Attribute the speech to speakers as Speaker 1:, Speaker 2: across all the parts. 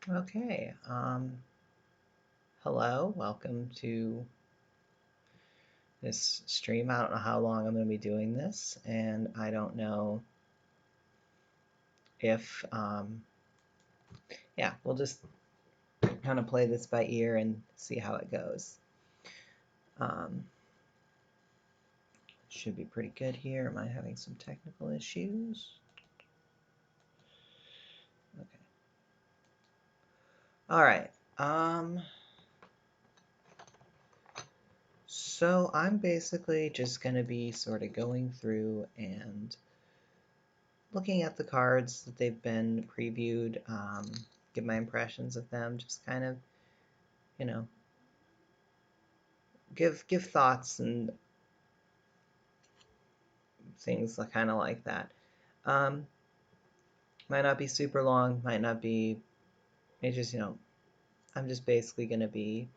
Speaker 1: Okay. Hello. Welcome to this stream. I don't know how long I'm going to be doing this, and I don't know if, yeah, we'll just kind of play this by ear and see how it goes. Um, should be pretty good here. Am I having some technical issues? Okay. All right. So I'm basically just going to be sort of going through and looking at the cards that they've been previewed, give my impressions of them, just kind of, you know, give thoughts and things kind of like that. Um, might not be super long, might not be. It's just I'm just basically gonna be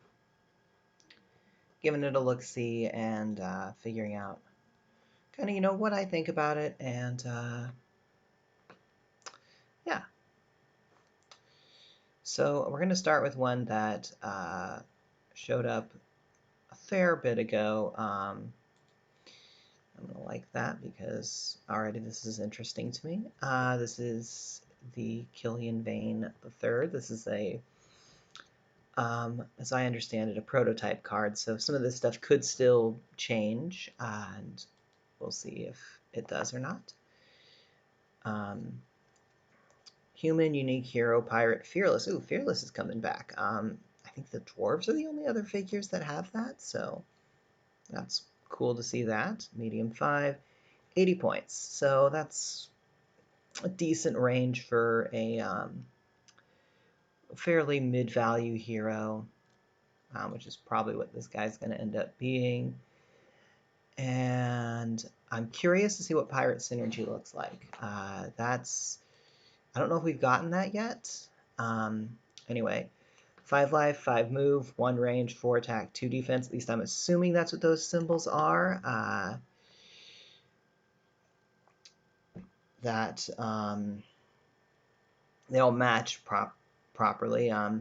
Speaker 1: giving it a look see and figuring out kind of what I think about it and yeah. So we're gonna start with one that showed up a fair bit ago. I'm gonna like that because already this is interesting to me. This is the Killian Vane III. This is as I understand it, a prototype card. So some of this stuff could still change, and we'll see if it does or not. Human, unique hero, pirate, fearless. Ooh, fearless is coming back. I think the dwarves are the only other figures that have that, so that's cool to see that. Medium 5. 80 points. So that's a decent range for a fairly mid-value hero, which is probably what this guy's going to end up being. And I'm curious to see what Pirate Synergy looks like. I don't know if we've gotten that yet. Anyway, 5 life, 5 move, 1 range, 4 attack, 2 defense. At least I'm assuming that's what those symbols are. That they all match properly. It's a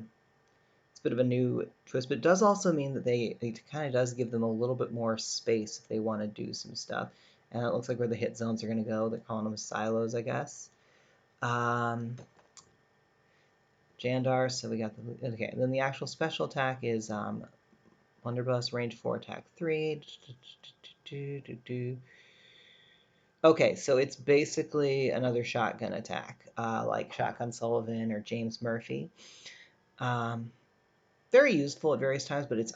Speaker 1: bit of a new twist, but it does also mean that it kind of does give them a little bit more space if they want to do some stuff. And it looks like where the hit zones are going to go. They're calling them silos, I guess. Jandar, so we got the... Okay, and then the actual special attack is Blunderbuss, range 4, attack 3. Okay, so it's basically another shotgun attack, like Shotgun Sullivan or James Murphy. Very useful at various times, but it's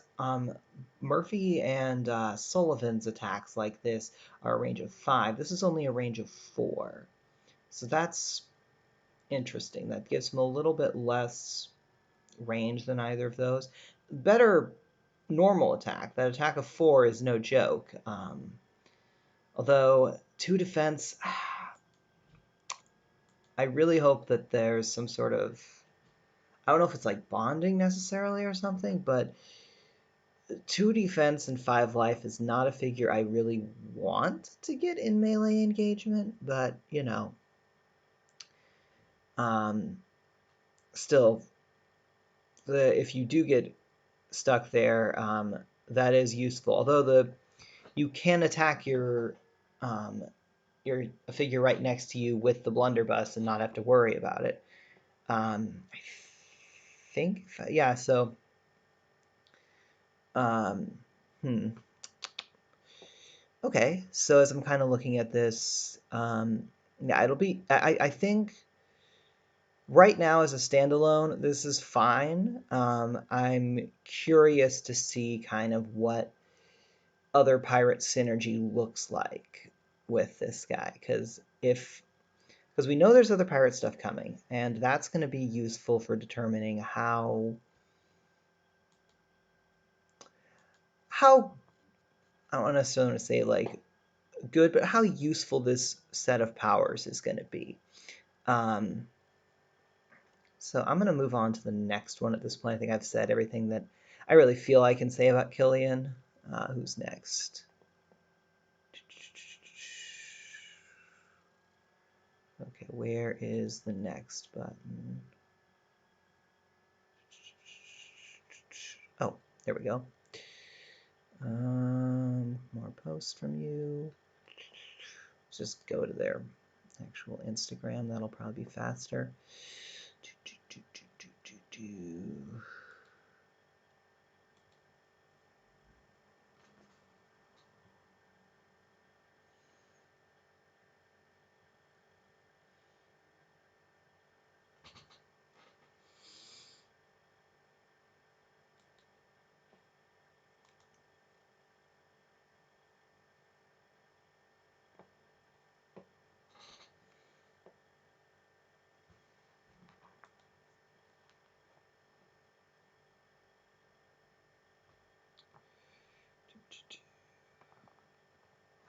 Speaker 1: Murphy and Sullivan's attacks like this are a range of 5. This is only a range of 4. So that's interesting. That gives him a little bit less range than either of those. Better normal attack. That attack of 4 is no joke. Although 2 defense, I really hope that there's some sort of... I don't know if it's like bonding necessarily or something, but 2 defense and 5 life is not a figure I really want to get in melee engagement, but, still, if you do get stuck there, that is useful. Although you can attack your a figure right next to you with the blunderbuss and not have to worry about it. I think, yeah, so... Okay, so as I'm kind of looking at this, yeah, it'll be... I think right now as a standalone, this is fine. I'm curious to see kind of what other pirate synergy looks like with this guy, because we know there's other pirate stuff coming, and that's going to be useful for determining how I don't necessarily want to say like good, but how useful this set of powers is going to be. So I'm going to move on to the next one at this point. I think I've said everything that I really feel I can say about Killian. Who's next? Okay, where is the next button? Oh, there we go. More posts from you. Just go to their actual Instagram. That'll probably be faster.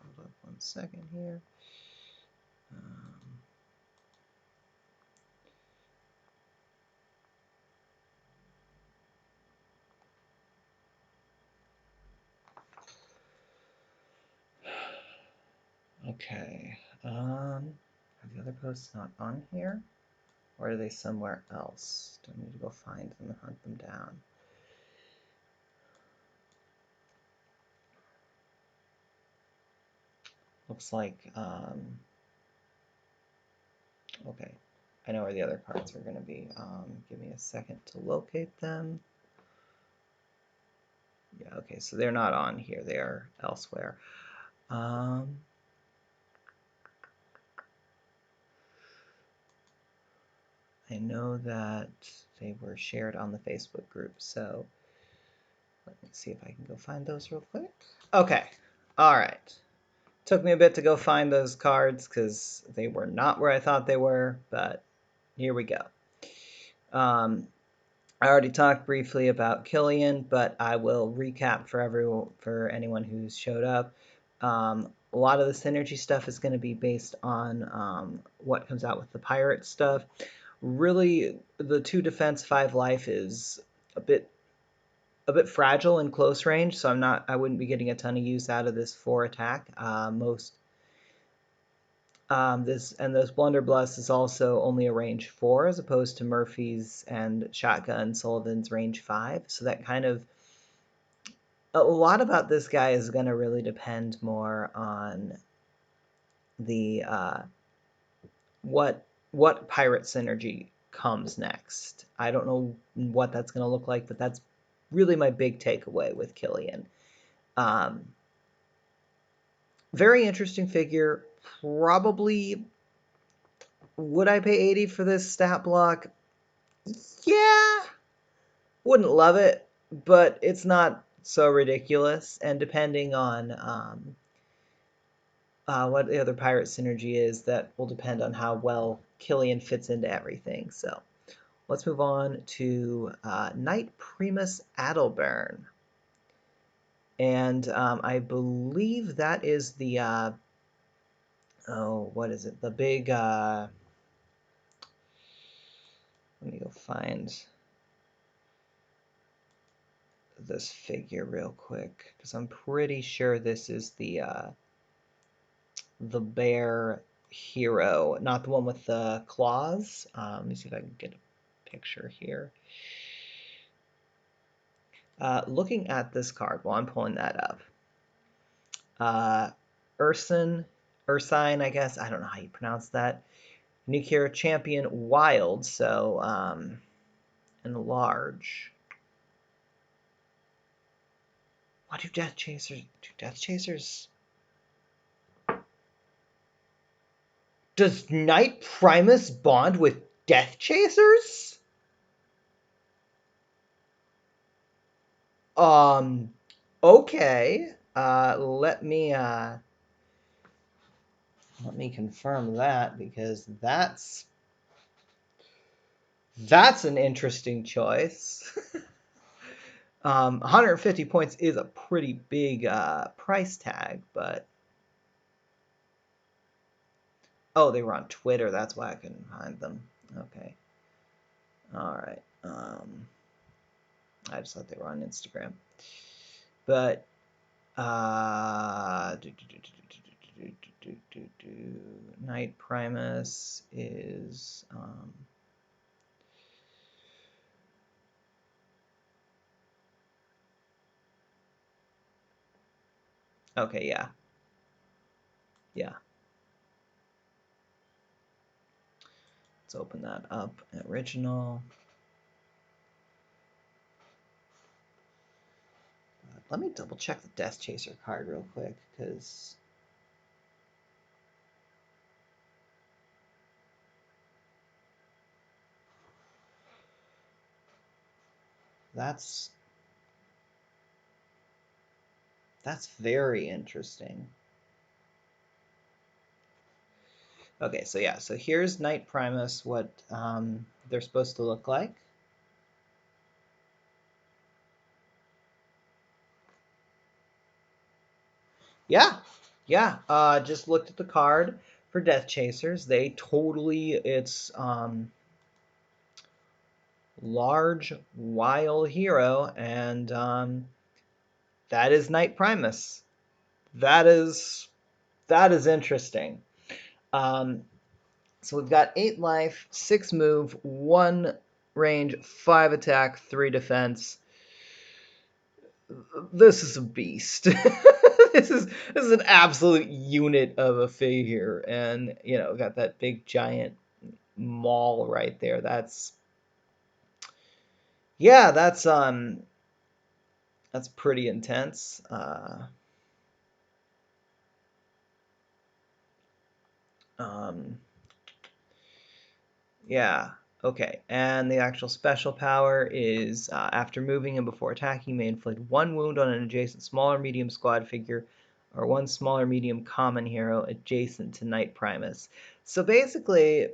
Speaker 1: Hold up 1 second here. Okay. Are the other posts not on here? Or are they somewhere else? Do I need to go find them and hunt them down? Looks like, okay. I know where the other cards are going to be. Give me a second to locate them. Yeah, okay, so they're not on here. They are elsewhere. I know that they were shared on the Facebook group, so let me see if I can go find those real quick. Okay, all right. Took me a bit to go find those cards because they were not where I thought they were, but here we go. I already talked briefly about Killian, but I will recap for anyone who's showed up. A lot of the synergy stuff is going to be based on what comes out with the pirate stuff. Really, the 2 defense, 5 life is a bit fragile in close range, so I wouldn't be getting a ton of use out of this 4 attack. This Blunderbuss is also only a range 4 as opposed to Murphy's and Shotgun Sullivan's range 5. So that kind of a lot about this guy is going to really depend more on the what pirate synergy comes next. I don't know what that's going to look like, but that's really my big takeaway with Killian. Very interesting figure. Probably would I pay 80 for this stat block? Yeah. Wouldn't love it, but it's not so ridiculous. And depending on what the other pirate synergy is, that will depend on how well Killian fits into everything. So let's move on to Knight Primus Attleburn. And I believe that is the, what is it? The big, let me go find this figure real quick, because I'm pretty sure this is the bear hero, not the one with the claws. Let me see if I can get a picture here. Looking at this card while I'm pulling that up. Ursine, I guess. I don't know how you pronounce that. Nuclear Champion Wild, so enlarge. What do Death Chasers do? Death Chasers? Does Knight Primus bond with Death Chasers? Okay. Let me confirm that, because that's an interesting choice. 150 points is a pretty big price tag, but oh, they were on Twitter. That's why I couldn't find them. Okay. All right. I just thought they were on Instagram. But Knight Primus is Okay, yeah. Yeah. Let's open that up. Original. Let me double check the Death Chaser card real quick, because that's very interesting. Okay, so yeah, so here's Knight Primus, what they're supposed to look like. Yeah, yeah. Just looked at the card for Death Chasers. They totally, it's large, wild hero, and that is Knight Primus. That is interesting. Um, so we've got 8 life, 6 move, 1 range, 5 attack, 3 defense. This is a beast. this is an absolute unit of a figure, and you know, got that big giant maul right there. That's yeah, that's pretty intense. Um, yeah. Okay, and the actual special power is after moving and before attacking, you may inflict 1 wound on an adjacent small or medium squad figure or 1 small or medium common hero adjacent to Knight Primus. So basically,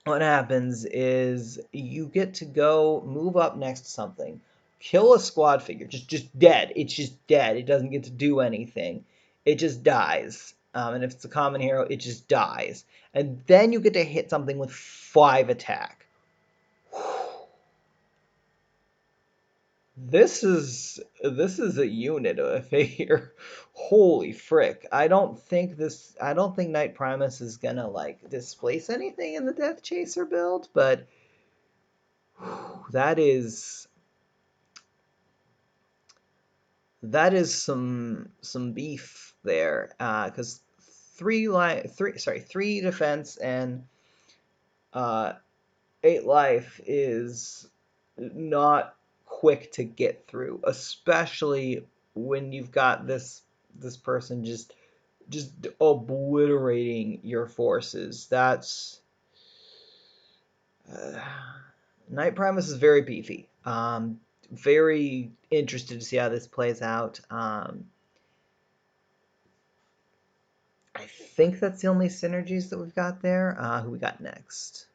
Speaker 1: what happens is you get to go move up next to something, kill a squad figure, just dead. It's just dead. It doesn't get to do anything. It just dies. And if it's a common hero, it just dies. And then you get to hit something with 5 attack. This is a unit of a figure. Holy frick. I don't think Knight Primus is gonna like displace anything in the Death Chaser build, but that is some beef there, because 3 defense and 8 life is not quick to get through, especially when you've got this person just obliterating your forces. That's uh, Knight Primus is very beefy. Very interested to see how this plays out. I think that's the only synergies that we've got there. Who we got next?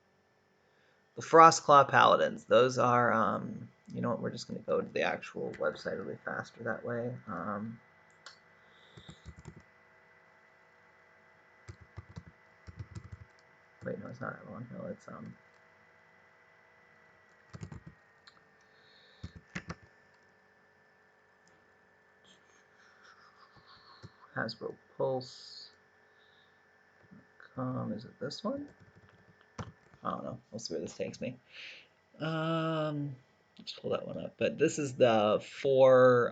Speaker 1: The Frostclaw Paladins. Those are, you know what, we're just going to go to the actual website. It'll be faster that way. Wait, no, it's not Avalon Hill. It's, Hasbro Pulse. Is it this one? I don't know. We'll see where this takes me. Let's pull that one up. But this is the 4.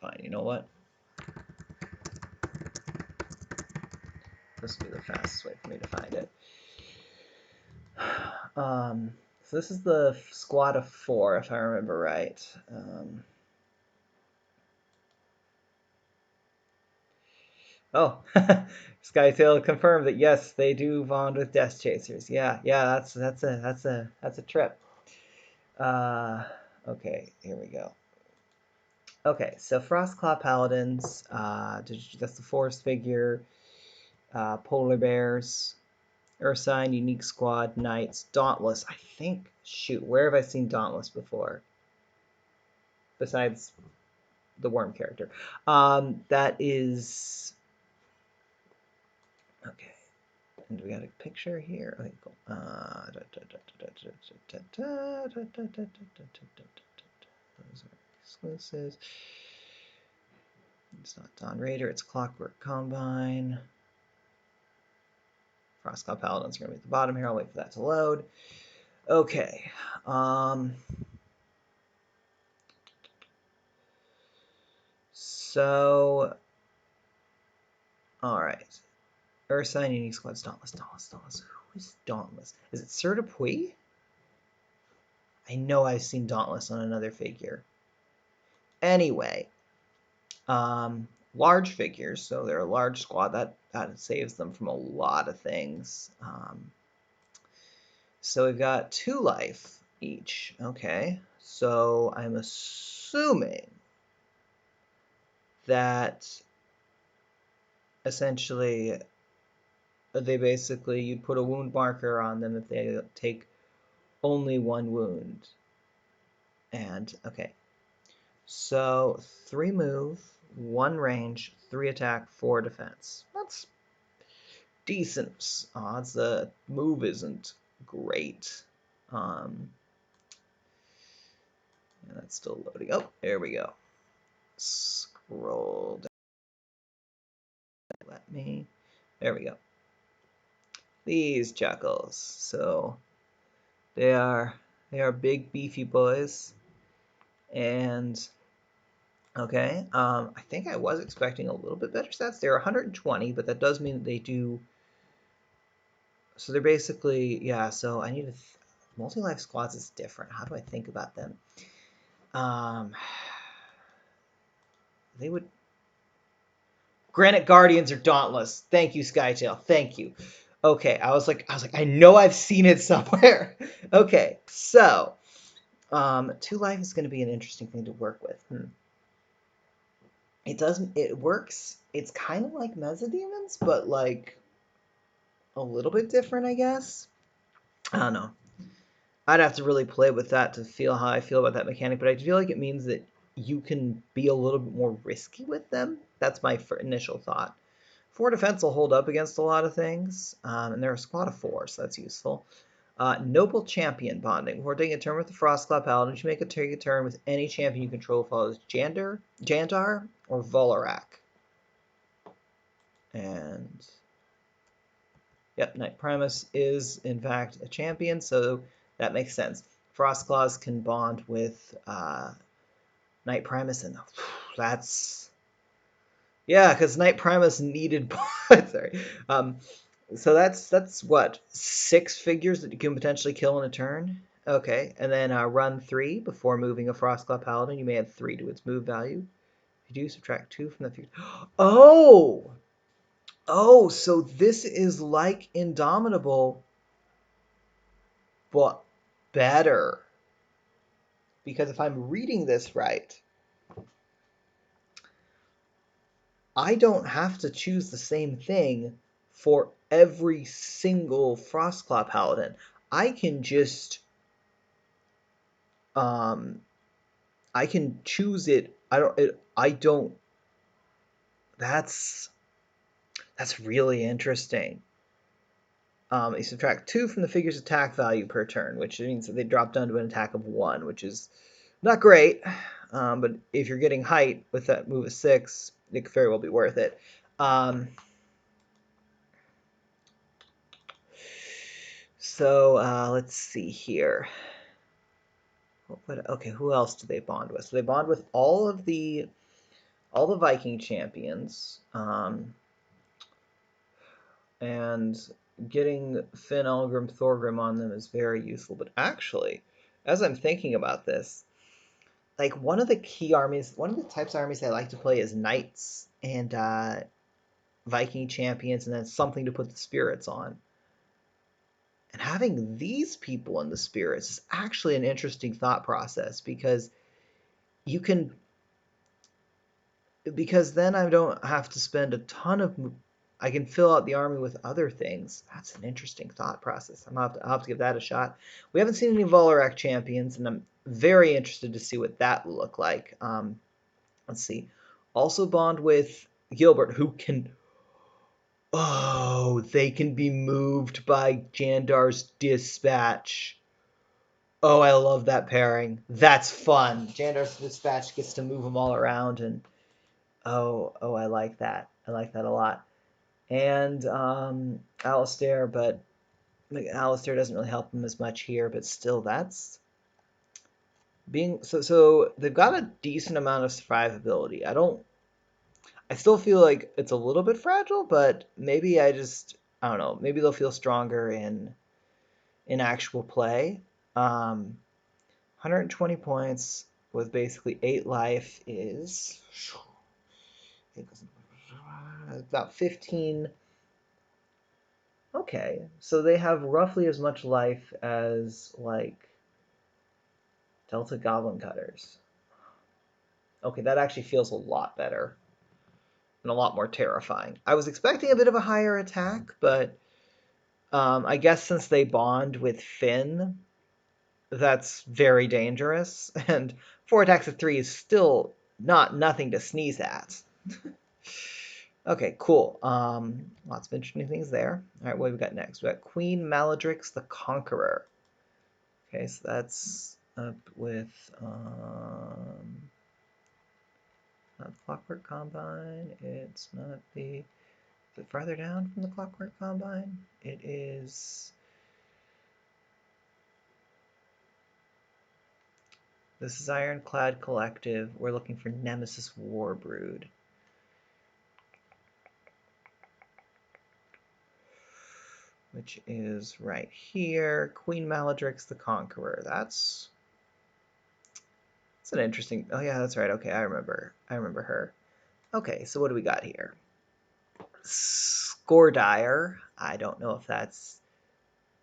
Speaker 1: Fine. You know what? This will be the fastest way for me to find it. So this is the squad of 4, if I remember right. Oh, Scytale confirmed that yes, they do bond with Death Chasers. Yeah, that's a trip. Okay, here we go. Okay, so Frostclaw Paladins. That's the forest figure. Polar Bears. Ursine, Unique Squad, Knights, Dauntless. I think, shoot, where have I seen Dauntless before? Besides the worm character. That is... Okay. And we got a picture here. Okay, cool. Those are exclusives. It's not Dawn Raider, it's Clockwork Combine. Frostclaw Paladins are going to be at the bottom here. I'll wait for that to load. Okay. So, all right. Ursine Unique Squad's Dauntless. Who is Dauntless? Is it Sir Dupuis? I know I've seen Dauntless on another figure. Anyway, large figures, so they're a large squad. That saves them from a lot of things. So we've got 2 life each. Okay, so I'm assuming that essentially you'd put a wound marker on them if they take only 1 wound. And okay, so 3 move, 1 range, 3 attack, 4 defense. That's decent odds. The move isn't great. And that's still loading. Oh, there we go. Scroll down. There we go. These jackals. So they are big beefy boys. And okay, I think I was expecting a little bit better stats. They're 120, but that does mean that they do. So they're basically, yeah. So I need multi-life squads is different. How do I think about them? They would. Granite Guardians are Dauntless. Thank you, Scytale. Thank you. Okay, I was like, I know I've seen it somewhere. Okay, so 2 life is going to be an interesting thing to work with. It works. It's kind of like Mezzademons, but like a little bit different, I guess. I don't know. I'd have to really play with that to feel how I feel about that mechanic, but I feel like it means that you can be a little bit more risky with them. That's my initial thought. 4 defense will hold up against a lot of things, and they're a squad of 4, so that's useful. Noble Champion bonding. Before taking a turn with the Frostclaw Paladin, you take a turn with any champion you control follows Jandar, or Volorak. And yep, Knight Primus is in fact a champion, so that makes sense. Frostclaws can bond with Knight Primus, and that's yeah, because Knight Primus needed sorry. So that's what 6 figures that you can potentially kill in a turn. Okay, and then run 3 before moving a Frostclaw Paladin. You may add 3 to its move value. If you do, subtract 2 from the figure. Oh, so this is like Indomitable, but better. Because if I'm reading this right, I don't have to choose the same thing for every single Frostclaw Paladin. I can just I can choose it. I don't. That's really interesting. You subtract 2 from the figure's attack value per turn, which means that they drop down to an attack of 1, which is not great. But if you're getting height with that move of 6, it could very well be worth it. So let's see here. Okay, who else do they bond with? So they bond with all the Viking champions, and getting Finn, Elgrim, Thorgrim on them is very useful. But actually, as I'm thinking about this, like one of the types of armies I like to play is knights and Viking champions, and then something to put the spirits on. And having these people in the spirits is actually an interesting thought process because then I don't have to spend a ton of. I can fill out the army with other things. That's an interesting thought process. I'll have to give that a shot. We haven't seen any Volorak champions, and I'm very interested to see what that will look like. Let's see. Also bond with Gilbert, who can. Oh, they can be moved by Jandar's dispatch. Oh, I love that pairing. That's fun. Jandar's dispatch gets to move them all around, and oh, I like that. I like that a lot. And Alistair, but Alistair doesn't really help him as much here, but still, that's being so they've got a decent amount of survivability. I don't I still feel like it's a little bit fragile, but maybe I don't know, maybe they'll feel stronger in actual play. 120 points with basically 8 life is about 15. Okay, so they have roughly as much life as like Delta Goblin Cutters. Okay, that actually feels a lot better and a lot more terrifying. I was expecting a bit of a higher attack, but I guess since they bond with Finn, that's very dangerous. And 4 attacks of 3 is still nothing to sneeze at. Okay, cool. Lots of interesting things there. All right, what have we got next? We got Queen Maladrix the Conqueror. Okay, so that's up with not the Clockwork Combine. It's not the. Is it farther down from the Clockwork Combine? It is. This is Ironclad Collective. We're looking for Nemesis Warbrood. Which is right here. Queen Maladrix the Conqueror. That's an interesting. Oh yeah, that's right. Okay, I remember her. Okay, so what do we got here? Scoredire. I don't know if that's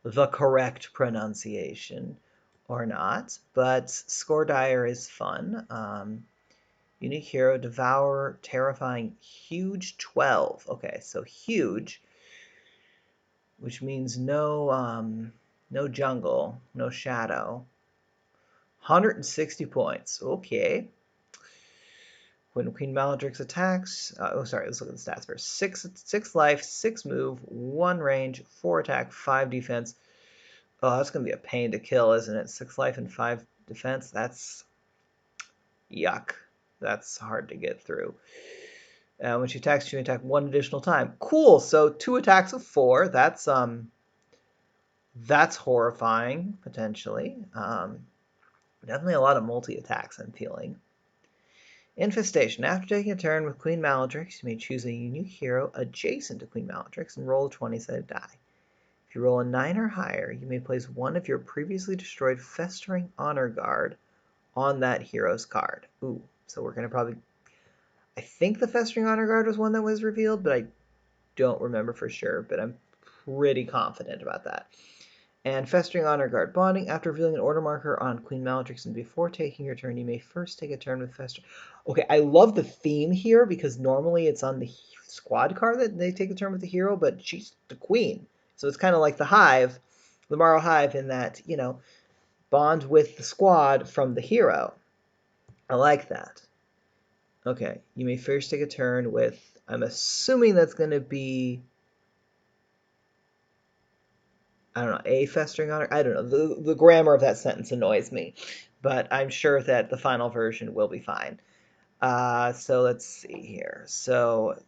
Speaker 1: the correct pronunciation or not, but Scoredire is fun. Unique hero, Devour, Terrifying, Huge 12. Okay, so huge, which means no jungle, no shadow. 160 points. Okay. When Queen Maladrix attacks, sorry, let's look at the stats first. 6 life, 6 move, 1 range, 4 attack, 5 defense. Oh, that's going to be a pain to kill, isn't it? 6 life and 5 defense. That's yuck. That's hard to get through. When she attacks, she can attack 1 additional time. Cool. So 2 attacks of 4. That's horrifying potentially. Definitely a lot of multi attacks. I'm feeling. Infestation. After taking a turn with Queen Maladrix, you may choose a unique hero adjacent to Queen Maladrix and roll a 20-sided die. If you roll a 9 or higher, you may place one of your previously destroyed Festering Honor Guard on that hero's card. Ooh, so we're going to probably... I think the Festering Honor Guard was one that was revealed, but I don't remember for sure, but I'm pretty confident about that. And Festering Honor Guard bonding. After revealing an order marker on Queen Maladrix and before taking your turn, you may first take a turn with Festering. Okay, I love the theme here because normally it's on the squad card that they take a turn with the hero, but she's the queen. So it's kind of like the Hive, the Morrow Hive, in that, bond with the squad from the hero. I like that. Okay, you may first take a turn with, I'm assuming that's going to be, I don't know, a Festering Honor? I don't know. The grammar of that sentence annoys me, but I'm sure that the final version will be fine. So let's see here. So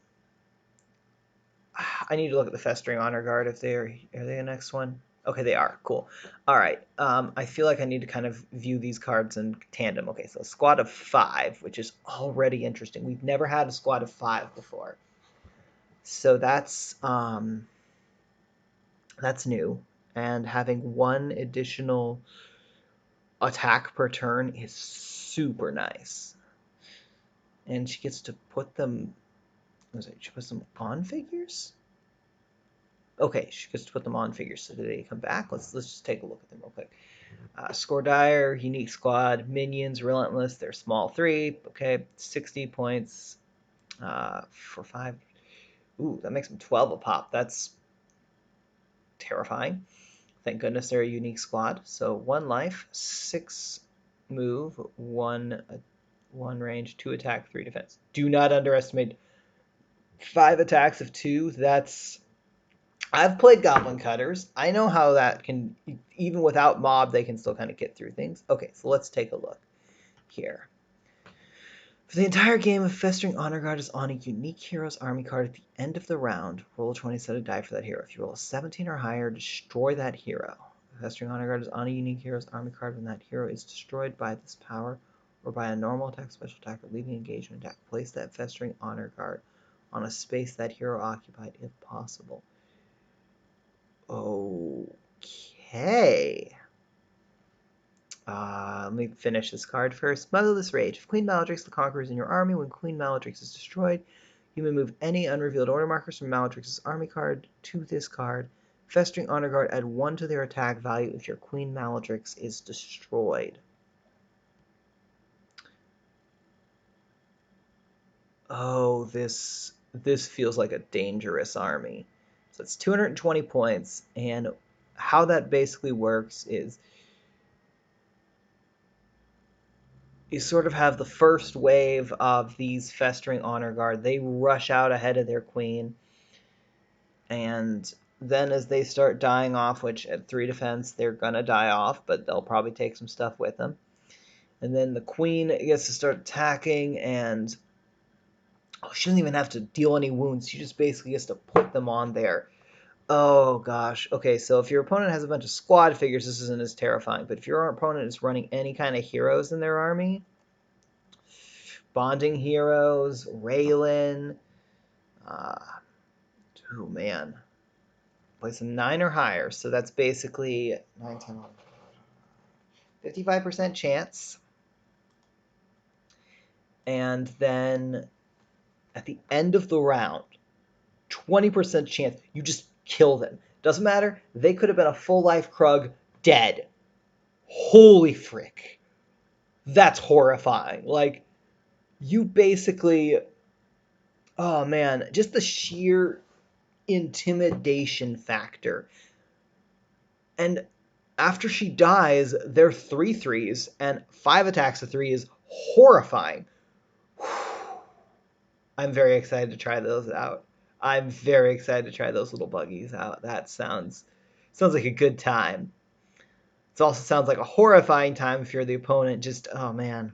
Speaker 1: I need to look at the Festering Honor Guard if are they the next one? Okay, they are. Cool. All right. I feel like I need to kind of view these cards in tandem. Okay, so a squad of 5, which is already interesting. We've never had a squad of 5 before. So that's new. And having 1 additional attack per turn is super nice. And she gets to put them... She puts them on figures? Okay, she gets to put them on figures. So do they come back? Let's just take a look at them real quick. Scoredire, unique squad, minions, relentless. They're small 3. Okay, 60 points for 5. Ooh, that makes them 12 a pop. That's terrifying. Thank goodness they're a unique squad. So 1 life, 6 move, 1 range, 2 attack, 3 defense. Do not underestimate 5 attacks of 2. That's... I've played Goblin Cutters. I know how that can, even without mob, they can still kind of get through things. Okay, so let's take a look here. For the entire game, if Festering Honor Guard is on a unique hero's army card at the end of the round, roll a 20-sided die for that hero. If you roll a 17 or higher, destroy that hero. If Festering Honor Guard is on a unique hero's army card when that hero is destroyed by this power, or by a normal attack, special attack, or leaving engagement attack. Place that Festering Honor Guard on a space that hero occupied if possible. Okay. Let me finish this card first. Motherless Rage. If Queen Maladrix the Conqueror is in your army, when Queen Maladrix is destroyed, you may move any unrevealed order markers from Maladrix's army card to this card. Festering Honor Guard, add 1 to their attack value if your Queen Maladrix is destroyed. Oh, this feels like a dangerous army. So it's 220 points, and how that basically works is you sort of have the first wave of these Festering Honor Guard. They rush out ahead of their queen, and then as they start dying off, which at 3 defense they're gonna die off, but they'll probably take some stuff with them. And then the queen gets to start attacking, and she doesn't even have to deal any wounds. She just basically gets to put them on there. Oh gosh. Okay, so if your opponent has a bunch of squad figures, this isn't as terrifying. But if your opponent is running any kind of heroes in their army, bonding heroes, Raylan, oh man, place a 9 or higher. So that's basically 9, 10, 55% chance. And then at the end of the round, 20% chance you just kill them. Doesn't matter. They could have been a full life Krug dead. Holy frick. That's horrifying. Like, you basically... Oh, man. Just the sheer intimidation factor. And after she dies, they're 3/3s, and 5 attacks to 3 is horrifying. I'm very excited to try those out. I'm very excited to try those little buggies out. That sounds like a good time. It also sounds like a horrifying time if you're the opponent. Just, oh man.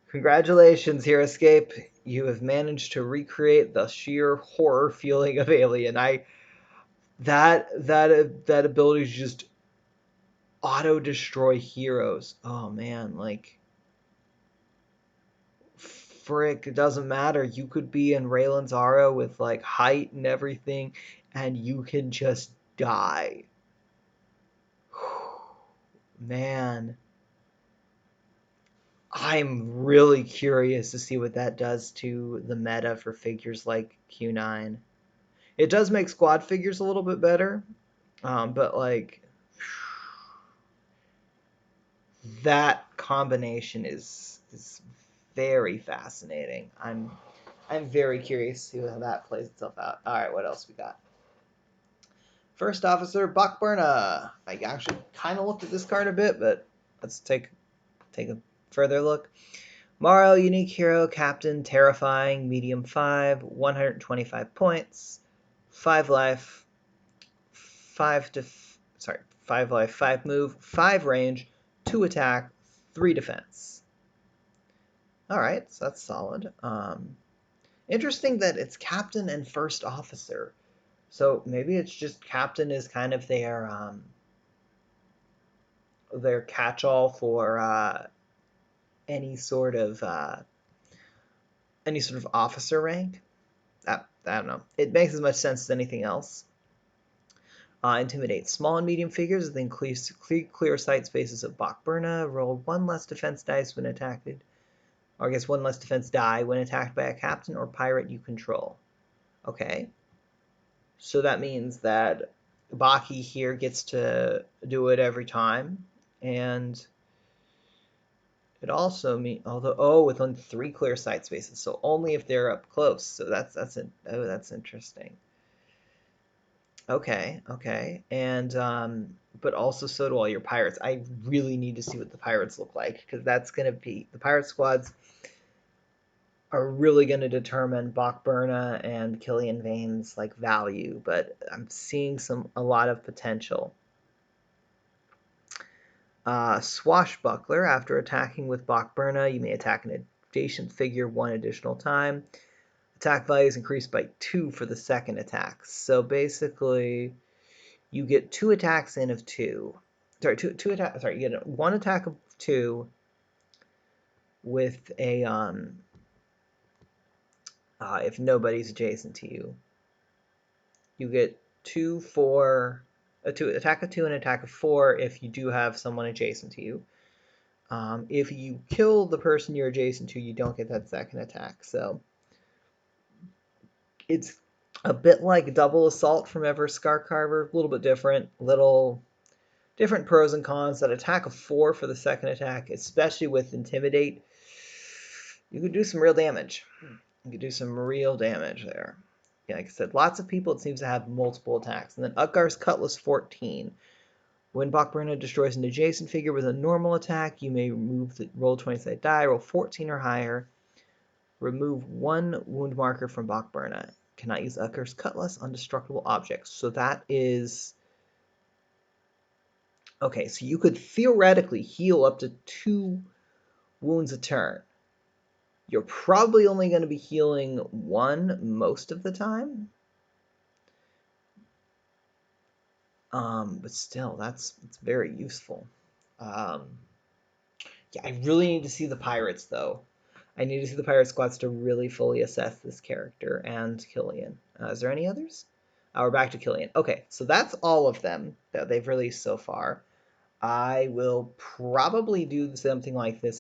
Speaker 1: Congratulations, Heroscape. You have managed to recreate the sheer horror feeling of Alien. That ability to just auto-destroy heroes. Oh man, like, frick, it doesn't matter. You could be in Raylan's aura with like height and everything, and you can just die. Man, I'm really curious to see what that does to the meta for figures like Q9. It does make squad figures a little bit better, but like that combination is very fascinating. I'm very curious to see how that plays itself out. All right, what else we got? First Officer Buckburna. I actually kind of looked at this card a bit, but let's take a further look. Morrow, unique hero, captain, terrifying, medium 5, 125 points, 5 life, 5 life, 5 move, 5 range, 2 attack, 3 defense. All right, so that's solid. Interesting that it's captain and first officer. So maybe it's just captain is kind of their catch-all for any sort of officer rank. I don't know. It makes as much sense as anything else. Intimidate small and medium figures, then clear sight spaces of Buckburna. Roll 1 less defense dice when attacked. Or I guess 1 less defense die when attacked by a captain or pirate you control. Okay. So that means that Baki here gets to do it every time. And it also means, with only 3 clear sight spaces, so only if they're up close. So that's interesting. Okay, and but also so do all your pirates. I really need to see what the pirates look like, because that's gonna be the pirate squads are really gonna determine Buckburna and Killian Vane's like value. But I'm seeing a lot of potential. Swashbuckler. After attacking with Buckburna, you may attack an adjacent figure 1 additional time. Attack value is increased by 2 for the second attack. So basically, you get 2 attacks in of 2. Sorry, you get 1 attack of 2, with a if nobody's adjacent to you. You get 2, 4, attack of 2 and attack of 4 if you do have someone adjacent to you. If you kill the person you're adjacent to, you don't get that second attack. So it's a bit like double assault from Ever Scar Carver, a little bit different, little different pros and cons. That attack of 4 for the second attack, especially with Intimidate, you could do some real damage. You could do some real damage there. Yeah, like I said, lots of people, it seems to have multiple attacks. And then Utgar's Cutlass 14. When Bachburna destroys an adjacent figure with a normal attack, you may remove the roll 20-sided die, roll 14 or higher, remove 1 wound marker from Bachburna. Cannot use Utgar's Cutlass on destructible objects. So that is... Okay, so you could theoretically heal up to 2 wounds a turn. You're probably only going to be healing 1 most of the time. But still, it's very useful. Yeah, I really need to see the pirates, though. I need to see the pirate squads to really fully assess this character and Killian. Is there any others? We're back to Killian. Okay, so that's all of them that they've released so far. I will probably do something like this